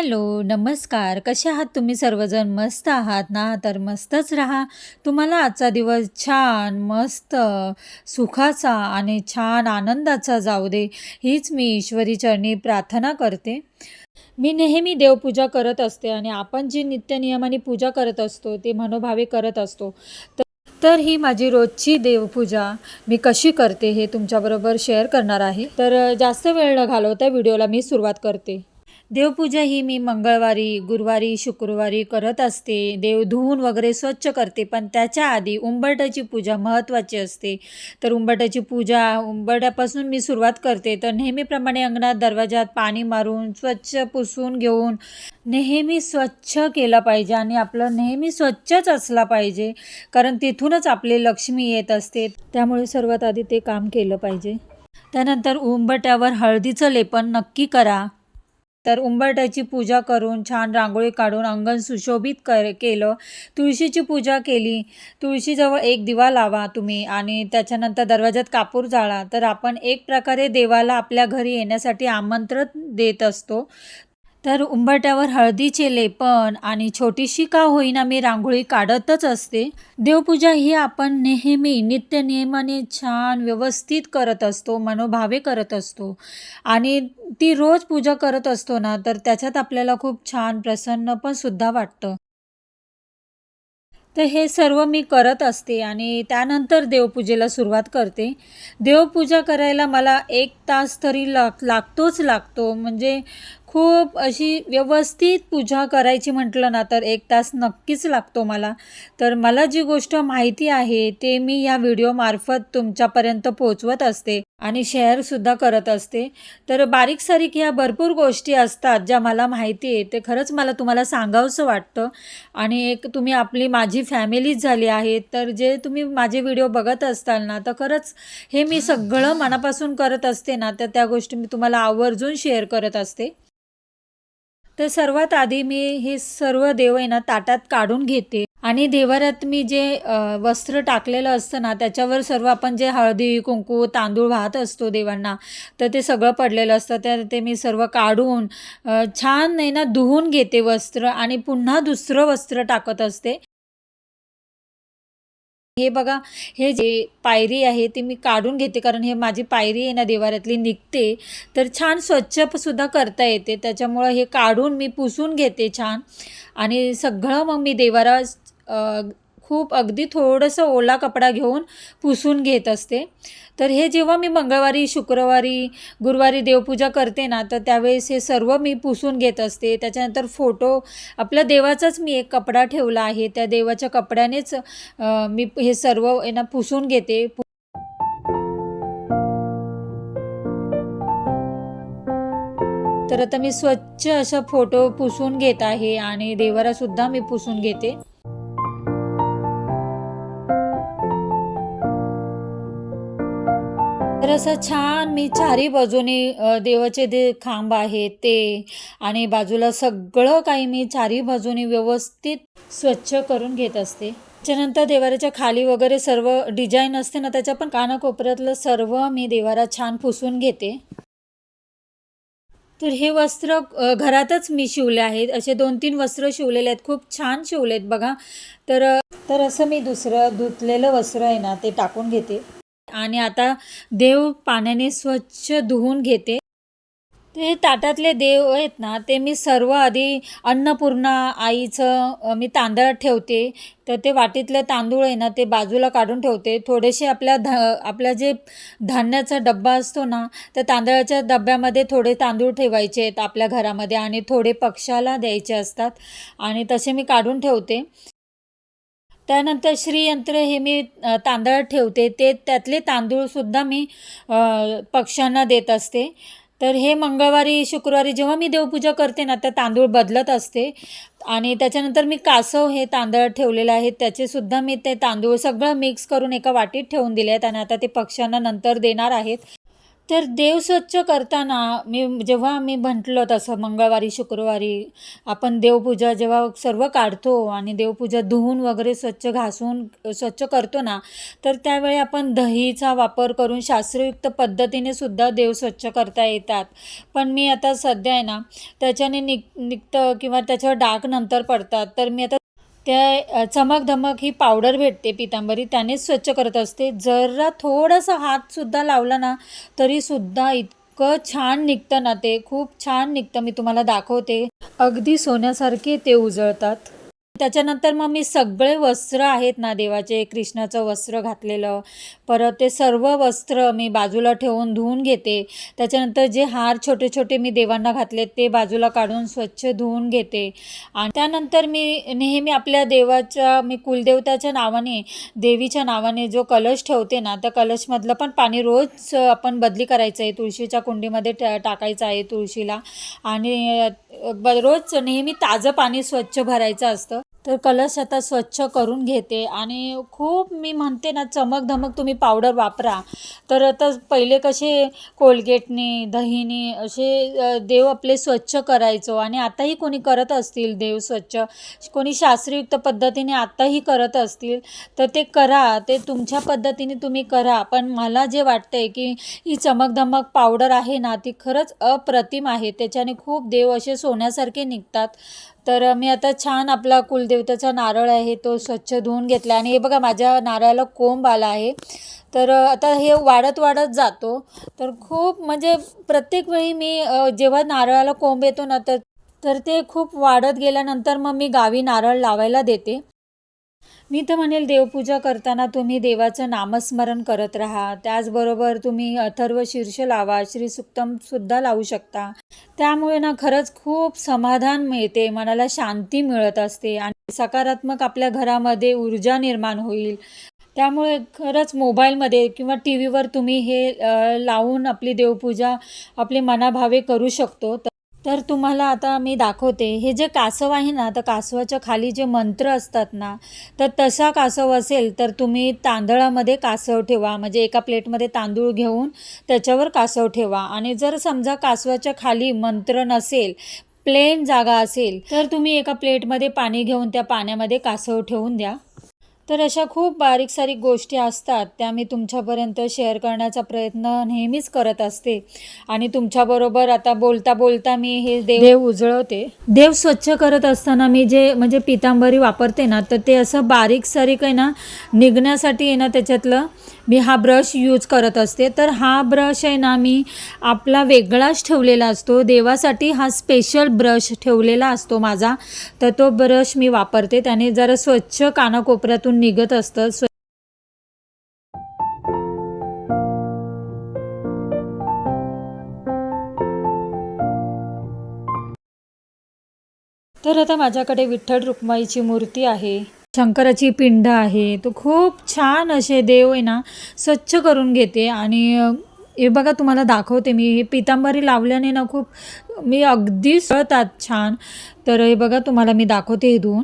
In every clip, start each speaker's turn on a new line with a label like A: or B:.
A: Hello, नमस्कार. कसे आहात तुम्ही सर्वजण? मस्त आहात ना? तर मस्तच राहा. तुम्हाला आजचा दिवस छान, मस्त, सुखाचा आणि छान आनंदाचा जाऊ दे, हीच मी ईश्वरी चरणी प्रार्थना करते. मी नेहमी देवपूजा करत असते आणि आपण जी नित्यनियमाने पूजा करत असतो, ते मनोभावे करत असतो. तर तर ही माझी रोजची देवपूजा मी कशी करते, हे तुमच्याबरोबर शेअर करणार आहे. तर जास्त वेळ न घालवता व्हिडिओला मी सुरुवात करते. देवपूजा ही मी मंगळवारी, गुरुवारी, शुक्रवारी करत असते. देव धुवून वगैरे स्वच्छ करते. पण त्याच्या आधी उंबरठ्याची पूजा महत्त्वाची असते. तर उंबरठ्याची पूजा उंबरठ्यापासून मी सुरुवात करते. तर नेहमीप्रमाणे अंगणात, दरवाजात पाणी मारून स्वच्छ पुसून घेऊन नेहमी स्वच्छ केलं पाहिजे आणि आपलं नेहमी स्वच्छच असला पाहिजे. कारण तिथूनच आपली लक्ष्मी येत असते. त्यामुळे सर्वात आधी ते काम केलं पाहिजे. त्यानंतर उंबरठ्यावर हळदीचं लेपन नक्की करा. तर उंबरठ्याची पूजा करून छान रांगोळी काढून अंगण सुशोभित केलं. तुळशीची पूजा केली. तुळशीजवळ एक दिवा लावा तुम्ही आणि त्याच्यानंतर दरवाजात कापूर जाळा. तर आपण एक प्रकारे देवाला आपल्या घरी येण्यासाठी आमंत्रण देत असतो. तर उंबरठ्यावर हळदीचे लेपन आणि छोटीशी का होईना मी रांगोळी काढतच असते. देवपूजा ही आपण नेहमी नित्यनियमाने छान व्यवस्थित करत असतो, मनोभावे करत असतो आणि ती रोज पूजा करत असतो ना, तर त्याच्यात आपल्याला खूप छान प्रसन्न पण सुद्धा वाटतं. तर हे सर्व मी करत असते आणि त्यानंतर देवपूजेला सुरुवात करते. देवपूजा करायला मला 1 तास तरी लागतोच लागतो. म्हणजे खूप अशी व्यवस्थित पूजा करायची म्हटलं ना, तर 1 तास नक्कीच लागतो मला. तर मला जी गोष्ट माहिती आहे, ते मी या व्हिडिओमार्फत तुमच्यापर्यंत पोहोचवत असते आणि शेअरसुद्धा करत असते. तर बारीक-सारीक ह्या भरपूर गोष्टी असतात, ज्या मला माहिती आहे. ते खरंच मला तुम्हाला सांगावसं वाटतं आणि एक तुम्ही आपली माझी फॅमिलीच झाली आहे. तर जे तुम्ही माझे व्हिडिओ बघत असताल ना, तर खरंच हे मी सगळं मनापासून करत असते ना, तर त्या गोष्टी मी तुम्हाला आवर्जून शेअर करत असते. तर सर्वात आधी मी हे सर्व देव आहे ना ताटात काढून घेते आणि देवाऱ्यात मी जे वस्त्र टाकलेलं असतं ना, त्याच्यावर सर्व आपण जे हळदी, कुंकू, तांदूळ वाहत असतो देवांना, तर ते सगळं पडलेलं असतं. तर ते मी सर्व काढून छान आहे ना धुवून घेते वस्त्र आणि पुन्हा दुसरं वस्त्र टाकत असते. हे बघा, हे जे पायरी आहे ती मी काढून घेते, कारण हे माझी पायरी आहे ना देवाऱ्यातली निघते, तर छान स्वच्छ सुद्धा करता येते. त्याच्यामुळं हे काढून मी पुसून घेते छान आणि सगळं मग मी देवारा खूप अगदी थोडंसं ओला कपडा घेऊन पुसून घेत असते. तर हे जेव्हा मी मंगळवारी, शुक्रवारी, गुरुवारी देवपूजा करते ना, तर त्यावेळेस हे सर्व मी पुसून घेत असते. त्याच्यानंतर फोटो आपल्या देवाचाच मी एक कपडा ठेवला आहे. त्या देवाच्या कपड्यानेच मी हे सर्व आहे ना पुसून घेते. तर आता मी स्वच्छ असा फोटो पुसून घेत आहे आणि देवारासुद्धा मी पुसून घेते. तर असं छान मी चारी बाजूने देवाचे खांब आहेत ते आणि बाजूला सगळं काही मी चारी बाजूने व्यवस्थित स्वच्छ करून घेत असते. त्याच्यानंतर देवाऱ्याच्या खाली वगैरे सर्व डिझाईन असते ना, त्याच्या पण कानाकोपऱ्यातलं सर्व मी देवारा छान पुसून घेते. तर हे वस्त्र घरातच मी शिवले आहेत. असे 2-3 वस्त्र शिवलेले आहेत. खूप छान शिवलेत बघा. तर तर असं मी दुसरं धुतलेलं वस्त्र आहे ना, ते टाकून घेते आणि आता देव पाण्याने स्वच्छ धुवून घेते. ते ताटातले देव आहेत ना, ते मी सर्व आधी अन्नपूर्णा आईचं मी तांदळात ठेवते. तर ते वाटीतले तांदूळ आहे ना, ते बाजूला काढून ठेवते. थोडेसे आपल्या जे धान्याचा डब्बा असतो ना, त्या तांदळाच्या डब्यामध्ये थोडे तांदूळ ठेवायचे आहेत आपल्या घरामध्ये आणि थोडे पक्ष्याला द्यायचे असतात आणि तसे मी काढून ठेवते. त्यानंतर श्रीयंत्र हे मी तांदळात ठेवते. ते त्यातले तांदूळसुद्धा मी पक्ष्यांना देत असते. तर हे मंगळवारी, शुक्रवारी जेव्हा मी देवपूजा करते ना, तर तांदूळ बदलत असते आणि त्याच्यानंतर मी कासव हे तांदळात ठेवलेले आहेत. त्याचेसुद्धा मी ते तांदूळ सगळं मिक्स करून एका वाटीत ठेवून दिले आहेत आणि आता ते पक्ष्यांना नंतर देणार आहेत. तर देव स्वच्छ करताना जेव्हा मी म्हटलं तसं मंगळवारी, शुक्रवारी आपण देवपूजा जेव्हा सर्व काढतो आणि देवपूजा धुवून वगैरे स्वच्छ घासून स्वच्छ करतो ना, तर त्यावेळी आपण दहीचा वापर करून शास्त्रयुक्त पद्धतीने सुद्धा देव स्वच्छ करता येतात. पण मी आता सध्या आहे ना, त्याच्याने निघतं किंवा त्याच्यावर डाग नंतर पडतात. तर मी आता चमक-धमक ही पावडर भेटते पितांबरी, त्यानेच स्वच्छ करत असते. जरा थोडासा हातसुद्धा लावला ना, तरीसुद्धा इतकं छान निघतं ना ते, खूप छान निघतं. मी तुम्हाला दाखवते. अगदी सोन्यासारखे ते उजळतात. त्याच्यानंतर मग मी सगळे वस्त्र आहेत ना देवाचे, कृष्णाचं वस्त्र घातलेलं, परत ते सर्व वस्त्र मी बाजूला ठेवून धुवून घेते. त्याच्यानंतर जे हार छोटे-छोटे मी देवांना घातलेत ते बाजूला काढून स्वच्छ धुवून घेते. आणि त्यानंतर मी नेहमी आपल्या देवाच्या मी कुलदेवताच्या नावाने, देवीच्या नावाने जो कलश ठेवते ना, त्या कलशमधलं पण पाणी रोज आपण बदली करायचं आहे. तुळशीच्या कुंडीमध्ये टाकायचं आहे तुळशीला आणि रोज नेहमी ताजं पाणी स्वच्छ भरायचं असतं. तर कलश आता स्वच्छ करून घेते आणि खूप मी म्हणते ना चमक-धमक तुम्ही पावडर वापरा. तर आता पहिले कसे कोलगेटने, दहीने असे देव आपले स्वच्छ करायचो आणि आताही कोणी करत असतील देव स्वच्छ, कोणी शास्त्रयुक्त पद्धतीने आताही करत असतील, तर ते करा. ते तुमच्या पद्धतीने तुम्ही करा. पण मला जे वाटतंय की ही चमक-धमक पावडर आहे ना, ती खरंच अप्रतिम आहे. त्याच्याने खूप देव असे सोन्यासारखे निघतात. तर मी आता छान आपला कुलदेवताचा नारळ आहे तो स्वच्छ धुवून घेतला आणि हे बघा माझ्या नारळाला कोंब आला आहे. तर आता हे वाढत वाढत जातो. तर खूप म्हणजे प्रत्येक वेळी मी जेव्हा नारळाला कोंब येतो ना तर तर ते खूप वाढत गेल्यानंतर मग मी गावी नारळ लावायला देते. मी तर म्हणेल देवपूजा करताना तुम्ही देवाचं नामस्मरण करत राहा. त्याचबरोबर तुम्ही अथर्व शीर्ष लावा, श्रीसूक्तमसुद्धा लावू शकता. त्यामुळे ना खरंच खूप समाधान मिळते, मनाला शांती मिळत असते आणि सकारात्मक आपल्या घरामध्ये ऊर्जा निर्माण होईल. त्यामुळे खरंच मोबाईलमध्ये किंवा टी व्हीवर तुम्ही हे लावून आपली देवपूजा आपली मनाभावे करू शकतो. तर तुम्हाला आता मी दाखवते. हे जे कासव आहे ना, तर कासवाच्या खाली जे मंत्र असतात ना, तर तसा कासव असेल तर तुम्ही तांदळामध्ये कासव ठेवा. म्हणजे एका प्लेटमध्ये तांदूळ घेऊन त्याच्यावर कासव ठेवा आणि जर समजा कासवाच्या खाली मंत्र नसेल, प्लेन जागा असेल, तर तुम्ही एका प्लेटमध्ये पाणी घेऊन त्या पाण्यामध्ये कासव ठेवून द्या. तर अशा खूप बारीक-सारीक गोष्टी असतात, त्या मी तुमच्यापर्यंत शेअर करण्याचा प्रयत्न नेहमीच करत असते आणि तुमच्याबरोबर आता बोलता-बोलता मी हे देव उजळवते. देव स्वच्छ करत असताना मी जे म्हणजे पितांबरी वापरते ना, तर ते असं बारीक-सारीक आहे ना, निघण्यासाठी आहे ना त्याच्यातलं मी हा ब्रश यूज करत असते. तर हा ब्रश आहे ना, मी आपला वेगळाच ठेवलेला असतो. देवासाठी हा स्पेशल ब्रश ठेवलेला असतो माझा. तर तो ब्रश मी वापरते. त्याने जरा स्वच्छ कानाकोपऱ्यातून निघत असतं. तर आता माझ्याकडे विठ्ठल रुक्माईची मूर्ती आहे, शंकराची पिंड आहे. तो खूप छान असे देव आहे ना स्वच्छ करून घेते आणि हे बघा तुम्हाला दाखवते मी. हे पितांबरी लावल्याने ना खूप मी अगदी सळतात छान. तर हे बघा तुम्हाला मी दाखवते हे धुवून.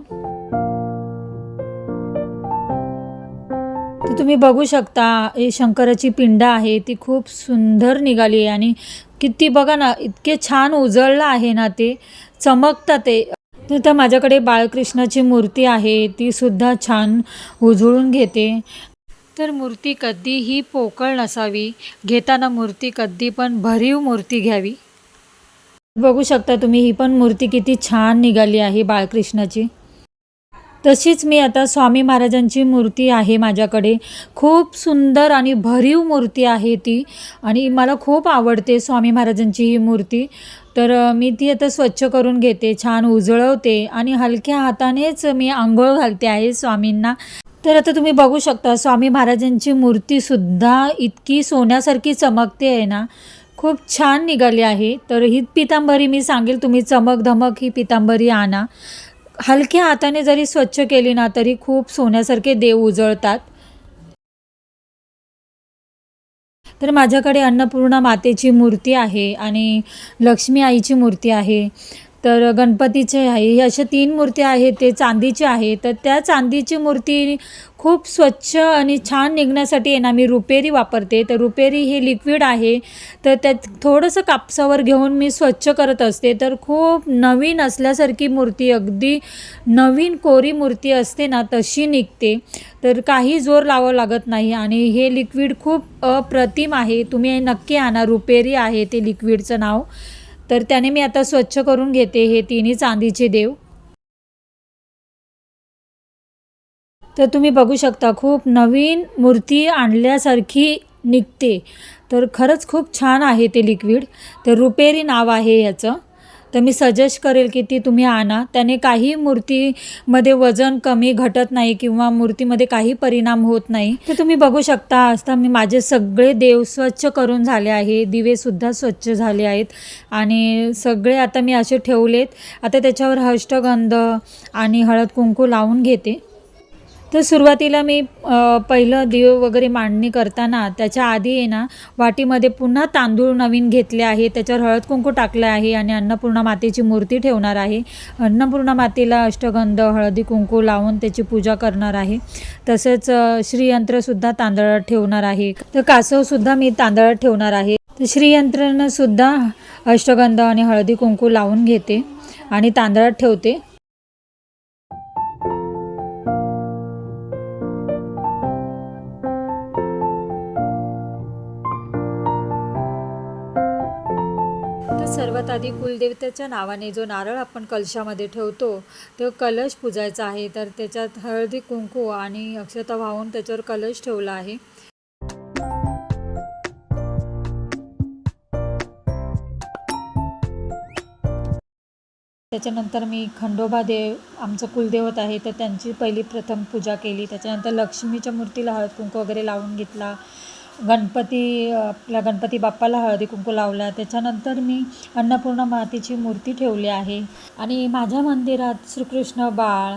A: तर तुम्ही बघू शकता हे शंकराची पिंड आहे ती खूप सुंदर निघाली आहे आणि किती बघा ना इतके छान उजळलं आहे ना ते चमकतात ते. तर माझ्याकडे बाळकृष्णाची मूर्ती आहे ती सुद्धा छान उजळून घेते. तर मूर्ती कधीही पोकळ नसावी, घेताना मूर्ती कधी पण भरीव मूर्ती घ्यावी. बघू शकता तुम्ही ही पण मूर्ती किती छान निघाली आहे बाळकृष्णाची. तशीच मी आता स्वामी महाराजांची मूर्ती आहे माझ्याकडे. खूप सुंदर आणि भरीव मूर्ती आहे ती आणि मला खूप आवडते स्वामी महाराजांची ही मूर्ती. तर मी ती आता स्वच्छ करून घेते, छान उजळवते आणि हलक्या हातानेच मी अंघोळ घालते आहे स्वामींना. तर आता तुम्ही बघू शकता स्वामी महाराजांची मूर्तीसुद्धा इतकी सोन्यासारखी चमकते आहे ना, खूप छान निघाली आहे. तर ही पितांबरी मी सांगेल तुम्ही चमक-धमक ही पितांबरी आणा. हलक्या हाताने जरी स्वच्छ केली ना तरी खूप सोन्यासारखे देव उजळतात. तर माझ्याकडे अन्नपूर्णा मातेची मूर्ती आहे आणि लक्ष्मी आईची मूर्ती आहे. तर गणपतीचे आहे, ही अशा 3 मूर्ती आहेत, ते चांदीचे आहे. तर त्या चांदीची मूर्ती खूप स्वच्छ आणि छान निघण्यासाठी आहे ना मी रुपेरी वापरते. तर रुपेरी हे लिक्विड आहे, तर त्यात थोडंसं कापसावर घेऊन मी स्वच्छ करत असते. तर खूप नवीन असल्यासारखी मूर्ती, अगदी नवीन कोरी मूर्ती असते ना तशी निघते. तर काही जोर लावावं लागत नाही आणि हे लिक्विड खूप अप्रतिम आहे. तुम्ही नक्की आणा, रुपेरी आहे ते लिक्विडचं नाव. तर त्याने मी आता स्वच्छ करून घेते हे तिन्ही चांदीचे देव. तर तुम्ही बघू शकता खूप नवीन मूर्ती आणल्यासारखी निघते. तर खरंच खूप छान आहे ते लिक्विड. तर रुपेरी नाव आहे ह्याचं. तर मी सजेस्ट करेल की ती तुम्ही आणा. त्याने काही मूर्तीमध्ये वजन कमी घटत नाही किंवा मूर्तीमध्ये काही परिणाम होत नाही. तर तुम्ही बघू शकता आता मी माझे सगळे देव स्वच्छ करून झाले आहे. दिवेसुद्धा स्वच्छ झाले आहेत आणि सगळे आता मी असे ठेवलेत. आता त्याच्यावर अष्टगंध आणि हळद कुंकू लावून घेते. तर सुरुवातीला मी पहिलं दिवे वगैरे मांडणी करताना त्याच्या आधी आहे ना वाटीमध्ये पुन्हा तांदूळ नवीन घेतले आहे, त्याच्यावर हळद कुंकू टाकलं आहे आणि अन्नपूर्णा मातेची मूर्ती ठेवणार आहे. अन्नपूर्णा मातेला अष्टगंध हळदी कुंकू लावून त्याची पूजा करणार आहे. तसेच श्रीयंत्रसुद्धा तांदळात ठेवणार आहे. तर कासवसुद्धा मी तांदळात ठेवणार आहे. तर श्रीयंत्रांसुद्धा अष्टगंध आणि हळदी कुंकू लावून घेते आणि तांदळात ठेवते. तर सर्वात आधी कुलदेवतेच्या नावाने जो नारळ आपण कलशामध्ये ठेवतो तो कलश पूजायचा आहे. तर त्याच्यात हळदी कुंकू आणि अक्षता वाहून त्याच्यावर कलश ठेवला आहे. त्याच्यानंतर मी खंडोबा देव आमचं कुलदेवत आहे तर त्यांची पहिली प्रथम पूजा केली. त्याच्यानंतर लक्ष्मीच्या मूर्तीला हळद कुंकू वगैरे लावून घेतला. आपल्या गणपती बाप्पाला हळदी कुंकू लावला. त्याच्यानंतर मी अन्नपूर्णा मातेची मूर्ती ठेवली आहे आणि माझ्या मंदिरात श्रीकृष्ण बाळ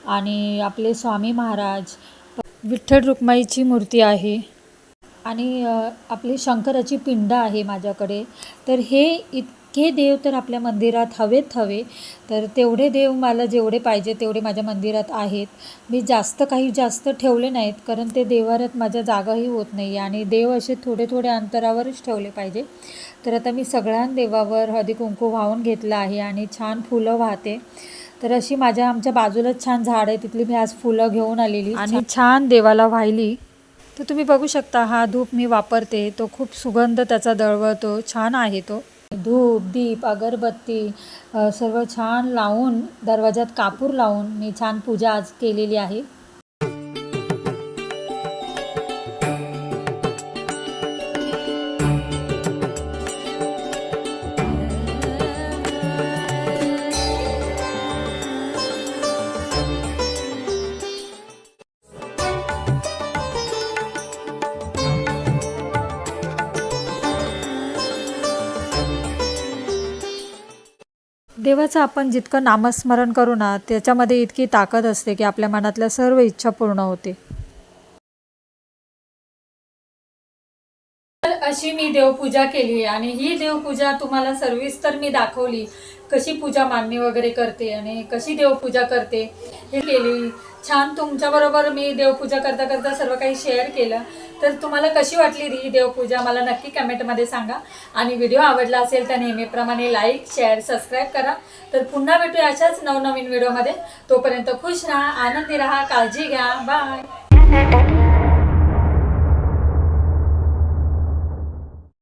A: आणि आपले स्वामी महाराज, विठ्ठल रुक्माईची मूर्ती आहे आणि आपली शंकराची पिंड आहे माझ्याकडे. तर हे इतके देव तर आपल्या मंदिरात हवे. तर तेवढे देव मला जेवढे पाहिजे तेवढे माझ्या मंदिरात आहेत. मी जास्त ठेवले नाहीत कारण ते देवाऱ्यात माझ्या जागाही होत नाही आणि देव असे थोडे अंतरावरच ठेवले पाहिजे. तर आता मी सगळ्या देवावर हळदी कुंकू वाहून घेतलं आहे आणि छान फुलं वाहते. तर अशी आमच्या बाजूलाच छान झाड आहे, तिथली मी आज फुलं घेऊन आलेली आणि छान देवाला वाहिली. तर तुम्ही बघू शकता हा धूप मी वापरते, तो खूप सुगंध त्याचा दळवळतो, छान आहे तो. धूप दीप अगरबत्ती सर्व छान लावून दरवाजात कापूर लावून मी छान पूजा आज केलेली आहे. देवाचं आपण जितकं नामस्मरण करू ना त्याच्यामध्ये इतकी ताकद असते की आपल्या मनातल्या सर्व इच्छा पूर्ण होते. तर अशी मी देवपूजा केली आणि ही देवपूजा तुम्हाला सविस्तर मी दाखवली, कशी पूजा मांडणी वगैरे करते आणि कशी देवपूजा करते हे केली. छान तुमच्याबरोबर मी देवपूजा करता सर्व काही शेअर केलं. तर तुम्हाला कशी वाटली ही देवपूजा मला नक्की कमेंटमध्ये सांगा आणि व्हिडिओ आवडला असेल तर नेहमीप्रमाणे लाईक शेअर सबस्क्राईब करा. तर पुन्हा भेटूया अशाच नवनवीन व्हिडिओमध्ये. तोपर्यंत खुश राहा, आनंदी राहा, काळजी घ्या. बाय.